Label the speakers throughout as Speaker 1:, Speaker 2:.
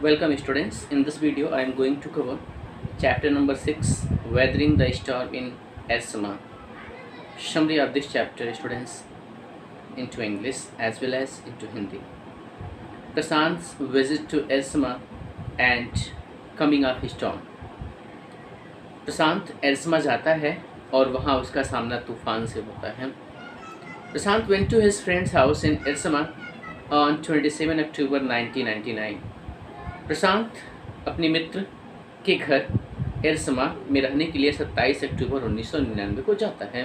Speaker 1: Welcome students. In this video I am going to cover chapter number 6, Weathering the Storm in Ersma. Summary of this chapter students into English as well as into Hindi. Prashant's visit to Ersma and coming of storm. प्रशांत एर्समा जाता है और वहाँ उसका सामना तूफान से होता है. प्रशांत went to his friend's house in Ersma on 27 October 1999. प्रशांत अपने मित्र के घर एर्समा में रहने के लिए 27 अक्टूबर 1999 को जाता है.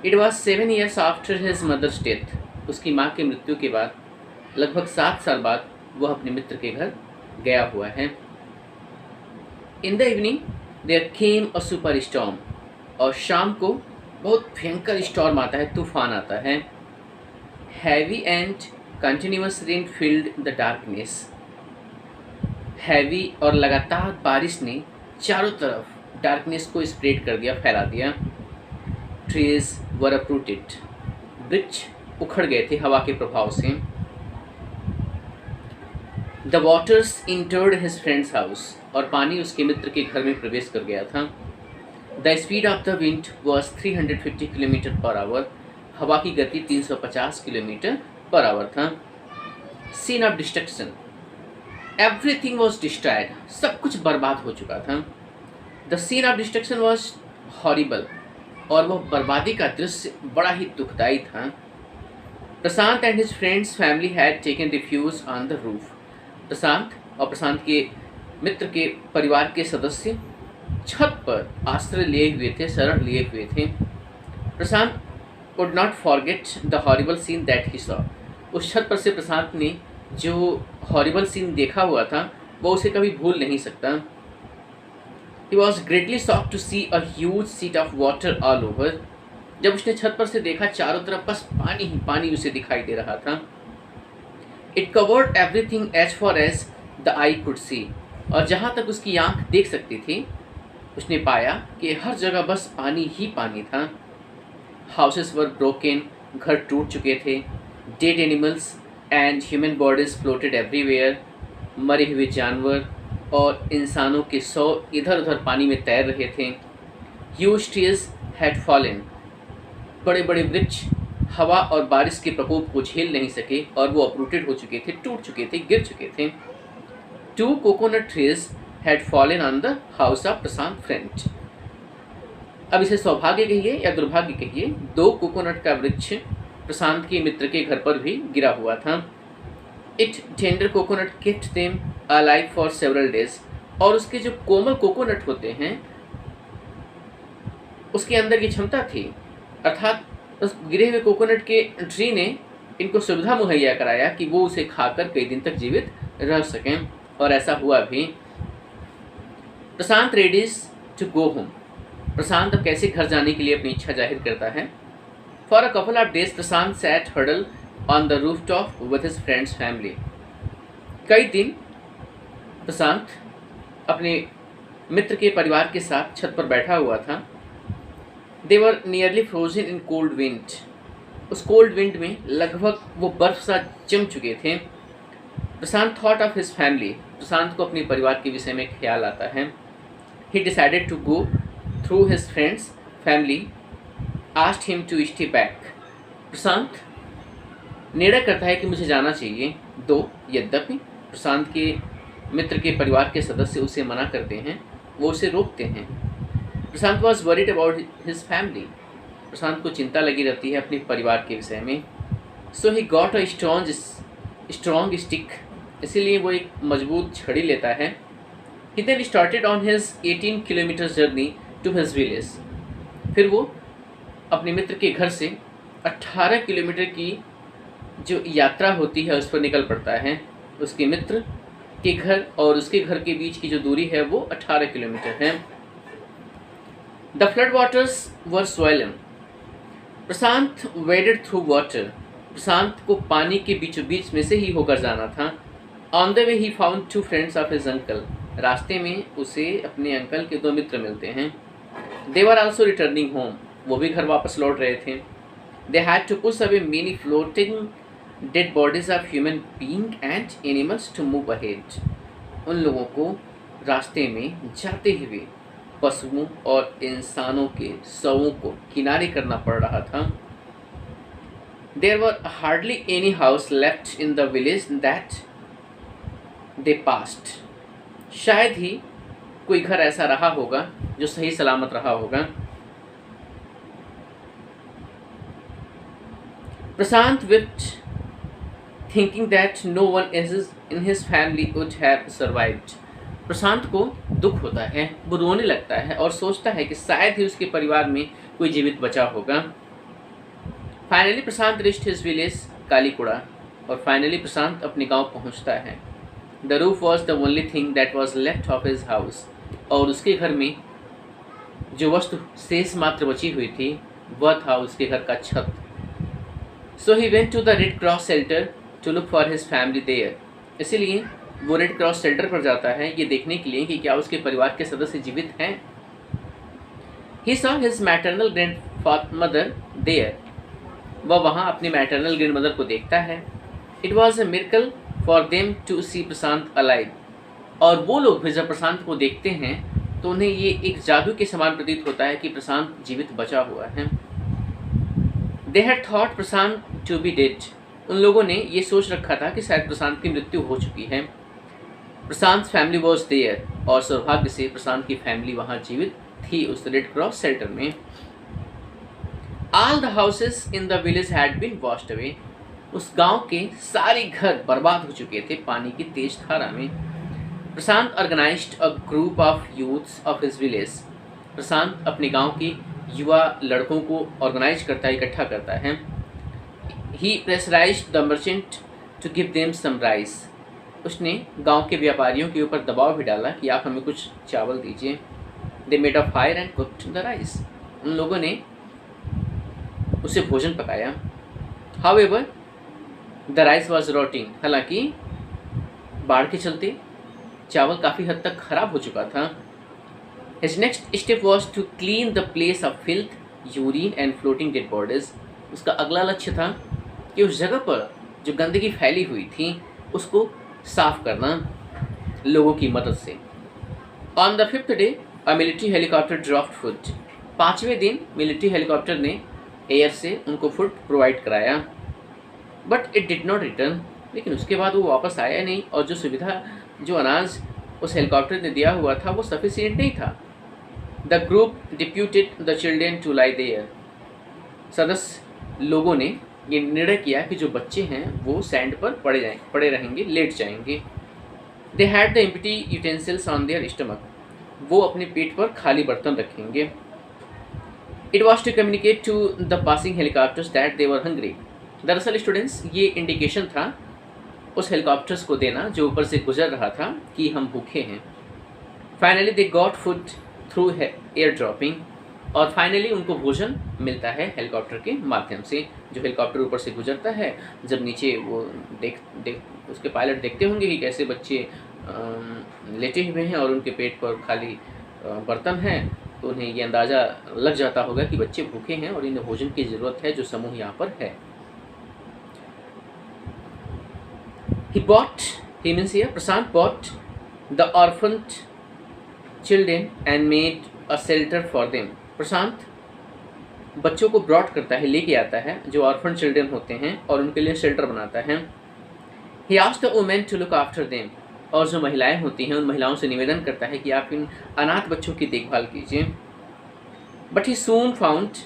Speaker 1: It was 7 years after his mother's death. उसकी माँ की मृत्यु के बाद लगभग 7 साल बाद वह अपने मित्र के घर गया हुआ है. In the evening there came a super storm. और शाम को बहुत भयंकर स्टॉर्म आता है, तूफान आता है. Heavy and continuous rain filled the darkness. Heavy और लगातार बारिश ने चारों तरफ डार्कनेस को स्प्रेड कर दिया, फैला दिया. ट्रीज वर अपरूटेड. वृक्ष उखड़ गए थे हवा के प्रभाव से. The waters entered his friends house. और पानी उसके मित्र के घर में प्रवेश कर गया था. The speed of the wind was 350 kilometre per hour. हवा की गति 350 किलोमीटर पर आवर था. Scene of destruction. Everything was destroyed. सब कुछ बर्बाद हो चुका था. The scene of destruction was horrible. और वह बर्बादी का दृश्य बड़ा ही दुखदायी था. Prashant and his friends family had taken refuge on the roof. Prashant और प्रशांत के मित्र के परिवार के सदस्य छत पर आश्रय लिए हुए थे, शरण लिए हुए थे. Prashant could not forget the horrible scene that he saw. उस छत पर से प्रशांत ने जो हॉरिबल सीन देखा हुआ था वो उसे कभी भूल नहीं सकता. He was greatly shocked to see a huge sheet of water all over. जब उसने छत पर से देखा चारों तरफ बस पानी ही पानी उसे दिखाई दे रहा था. It covered everything as far as the eye could see. और जहाँ तक उसकी आंख देख सकती थी उसने पाया कि हर जगह बस पानी ही पानी था. हाउसेस वर ब्रोकन. घर टूट चुके थे. Dead animals and human bodies floated everywhere. मरे हुए जानवर और इंसानों के शव इधर उधर पानी में तैर रहे थे. Huge trees had fallen. बड़े बड़े वृक्ष हवा और बारिश के प्रकोप को झेल नहीं सके और वो अपरूटेड हो चुके थे, टूट चुके थे, गिर चुके थे. 2 coconut trees had fallen on the house of Prashant friend. अब इसे सौभाग्य कहिए या दुर्भाग्य कहिए, 2 कोकोनट का वृक्ष प्रशांत के मित्र के घर पर भी गिरा हुआ था. It tender coconut kept them alive for several days. और उसके जो कोमल कोकोनट होते हैं उसके अंदर की क्षमता थी, अर्थात उस गिरे हुए कोकोनट के ट्री ने इनको सुविधा मुहैया कराया कि वो उसे खाकर कई दिन तक जीवित रह सकें. और ऐसा हुआ भी. प्रशांत रेडीज टू गो होम. प्रशांत अब कैसे घर जाने के लिए अपनी इच्छा जाहिर करता है. For a couple of days Prashant sat हर्डल on the rooftop with his friends family. कई दिन प्रशांत अपने मित्र के परिवार के साथ छत पर बैठा हुआ था. They were nearly frozen in cold wind. उस कोल्ड विंड में लगभग वो बर्फ सा जम चुके थे. Prashant thought of his family. Prashant को अपने परिवार के विषय में ख्याल आता है. He decided to go through his friends family asked him to stay back. Prashant निर्णय करता है कि मुझे जाना चाहिए. यद्यपि प्रशांत के मित्र के परिवार के सदस्य उसे मना करते हैं, वो उसे रोकते हैं. Prashant was worried about his family. Prashant को चिंता लगी रहती है अपने परिवार के विषय में. So he got a strong stick. इसीलिए वो एक मजबूत छड़ी लेता है. He then started on his 18 kilometre journey to his village. फिर वो अपने मित्र के घर से 18 किलोमीटर की जो यात्रा होती है उस पर निकल पड़ता है. उसके मित्र के घर और उसके घर के बीच की जो दूरी है वो 18 किलोमीटर है. The flood waters were swollen. Prashant waded through water. Prashant को पानी के बीचों बीच में से ही होकर जाना था. On the way he found 2 friends of his uncle. रास्ते में उसे अपने अंकल के 2 मित्र मिलते हैं. They were also returning home. वो भी घर वापस लौट रहे थे. They had to push away many floating dead bodies of human being and animals to move ahead. उन लोगों को रास्ते में जाते हुए पशुओं और इंसानों के शवों को किनारे करना पड़ रहा था। There were hardly any house left in the village that they passed. शायद ही कोई घर ऐसा रहा होगा जो सही सलामत रहा होगा। प्रशांत wept, thinking that no one in his family would have survived। प्रशांत को दुख होता है, वो रोने लगता है और सोचता है कि शायद ही उसके परिवार में कोई जीवित बचा होगा। फाइनली प्रशांत reached his village कालीकुड़ा, और फाइनली प्रशांत अपने गांव पहुंचता है। The roof was the only thing that was left of his house. और उसके घर में जो वस्तु शेष मात्र बची हुई थी वह था उसके घर का छत। So he went to the Red Cross shelter to look for his family there. इसीलिए वो रेड क्रॉस शेल्टर पर जाता है ये देखने के लिए कि क्या उसके परिवार के सदस्य जीवित हैं। He saw his maternal grandmother there. वह वहाँ अपनी मैटरनल ग्रैंड मदर को देखता है। It was a miracle for them to see Prashant alive. और वो लोग भी जब प्रशांत को देखते हैं तो उन्हें ये एक जादू के समान प्रतीत होता है कि प्रशांत जीवित बचा हुआ है। They had thought Prashant to be dead. उन लोगों ने ये सोच रखा था कि शायद प्रशांत की मृत्यु हो चुकी है। प्रशांत फैमिली वॉज देयर। और सौभाग्य से प्रशांत की फैमिली वहाँ जीवित थी उस रेड क्रॉस शेल्टर में। All the houses in the village had been washed away. उस गांव के सारे घर बर्बाद हो चुके थे पानी की तेज धारा में। Prashant organised a group of youths of his village. Prashant अपने गांव के युवा लड़कों को ऑर्गेनाइज करता है, इकट्ठा करता है। He pressurised the merchant to give them some rice. उसने गांव के व्यापारियों के ऊपर दबाव भी डाला कि आप हमें कुछ चावल दीजिए। They made a fire and cooked the rice. उन लोगों ने उसे भोजन पकाया। However the rice was rotting. हालांकि बाढ़ के चलते चावल काफ़ी हद तक खराब हो चुका था। His next step was to clean the place of filth, urine and floating dead bodies। उसका अगला लक्ष्य था कि उस जगह पर जो गंदगी फैली हुई थी उसको साफ करना लोगों की मदद से। On the 5th day, a military helicopter dropped food। 5वें दिन मिलिट्री हेलीकॉप्टर ने एयर से उनको फूड प्रोवाइड कराया। But it did not return. लेकिन उसके बाद वो वापस आया नहीं और जो सुविधा जो अनाज उस हेलीकॉप्टर ने दिया हुआ था वो सफिशिएंट नहीं था। The group deputed the children to lie there. सदस्य लोगों ने ये निर्णय किया कि जो बच्चे हैं वो सैंड पर पड़े रहेंगे, लेट जाएंगे। They had the empty utensils on their stomach. वो अपने पेट पर खाली बर्तन रखेंगे। It was to communicate to the passing helicopters that they were hungry. दरअसल स्टूडेंट्स ये इंडिकेशन था उस हेलीकॉप्टर्स को देना जो ऊपर से गुजर रहा था कि हम भूखे हैं। Finally they got food through air dropping. और फाइनली उनको भोजन मिलता है हेलीकॉप्टर के माध्यम से। जो हेलीकॉप्टर ऊपर से गुजरता है, जब नीचे वो उसके पायलट देखते होंगे कि कैसे बच्चे लेटे हुए हैं और उनके पेट पर खाली बर्तन हैं, तो उन्हें ये अंदाज़ा लग जाता होगा कि बच्चे भूखे हैं और इन्हें भोजन की ज़रूरत है जो समूह यहाँ पर है। Prashant bought the orphaned children and made a shelter for them। प्रशांत बच्चों को ब्रॉड करता है, लेके आता है जो ऑर्फन चिल्ड्रन होते हैं और उनके लिए शेल्टर बनाता है। He asked the women to look after them। और जो महिलाएं होती हैं उन महिलाओं से निवेदन करता है कि आप इन अनाथ बच्चों की देखभाल कीजिए। But he soon found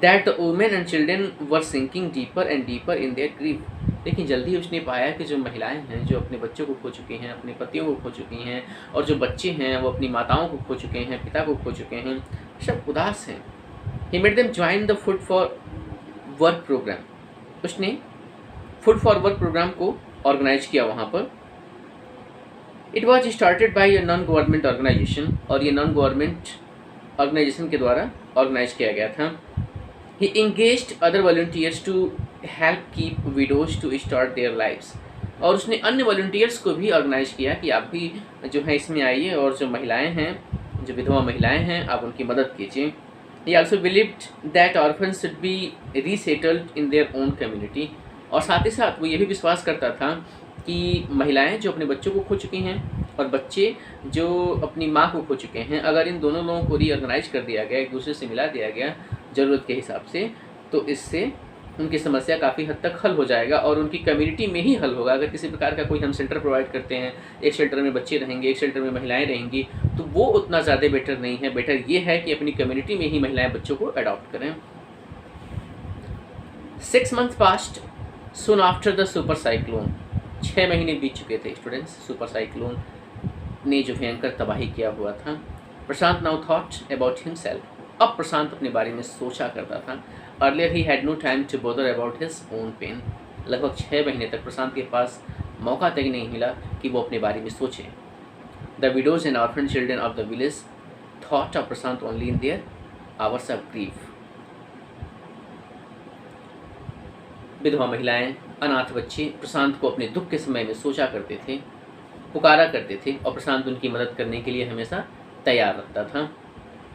Speaker 1: that the women and children were sinking deeper and deeper in their grief। लेकिन जल्दी उसने पाया कि जो महिलाएं हैं जो अपने बच्चों को खो चुकी हैं, अपने पतियों को खो चुकी हैं, और जो बच्चे हैं वो अपनी माताओं को खो चुके हैं, पिता को खो चुके हैं, सब उदास हैं। He made them join the Food for Work programme. उसने फूड फॉर वर्क प्रोग्राम को ऑर्गेनाइज किया वहाँ पर। It was started by a non government organisation. और ये नॉन गवर्नमेंट ऑर्गेनाइजेशन के द्वारा ऑर्गेनाइज किया गया था। He engaged other volunteers to help keep widows to start their lives। और उसने अन्य वॉलंटियर्स को भी ऑर्गेनाइज किया कि आप भी जो है इसमें आइए और जो महिलाएं हैं, जो विधवा महिलाएं हैं, आप उनकी मदद कीजिए। He also believed that orphans should be resettled in their own community। और साथ ही साथ वो ये भी विश्वास करता था कि महिलाएं जो अपने बच्चों को खो चुकी हैं और बच्चे जो अपनी माँ को खो चुके हैं, अगर इन दोनों लोगों को रीऑर्गेनाइज कर दिया गया, एक दूसरे से मिला दिया गया ज़रूरत के हिसाब से, तो इससे उनकी समस्या काफ़ी हद तक हल हो जाएगा और उनकी कम्युनिटी में ही हल होगा। अगर किसी प्रकार का कोई हम सेंटर प्रोवाइड करते हैं, एक शेल्टर में बच्चे रहेंगे, एक शेल्टर में महिलाएं रहेंगी, तो वो उतना ज़्यादा बेटर नहीं है। बेटर ये है कि अपनी कम्युनिटी में ही महिलाएं बच्चों को अडॉप्ट करें। 6 months passed soon after the super cyclone। 6 महीने बीत चुके थे स्टूडेंट्स, सुपर साइक्लोन ने जो भयंकर तबाही किया हुआ था। Prashant now thought about himself. अब प्रशांत अपने बारे में सोचा करता था। Earlier he had no time to bother about his own pain. लगभग 6 महीने तक प्रशांत के पास मौका तक नहीं मिला कि वो अपने बारे में सोचे। The widows and orphan children of the village thought of Prashant only in their hours of grief. विधवा महिलाएं, अनाथ बच्चे प्रशांत को अपने दुख के समय में सोचा करते थे, पुकारा करते थे और प्रशांत उनकी मदद करने के लिए हमेशा तैयार रहता था।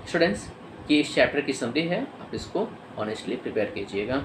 Speaker 1: स्टूडेंट्स, ये इस चैप्टर की समरी है, आप इसको ऑनेस्टली प्रिपेयर कीजिएगा।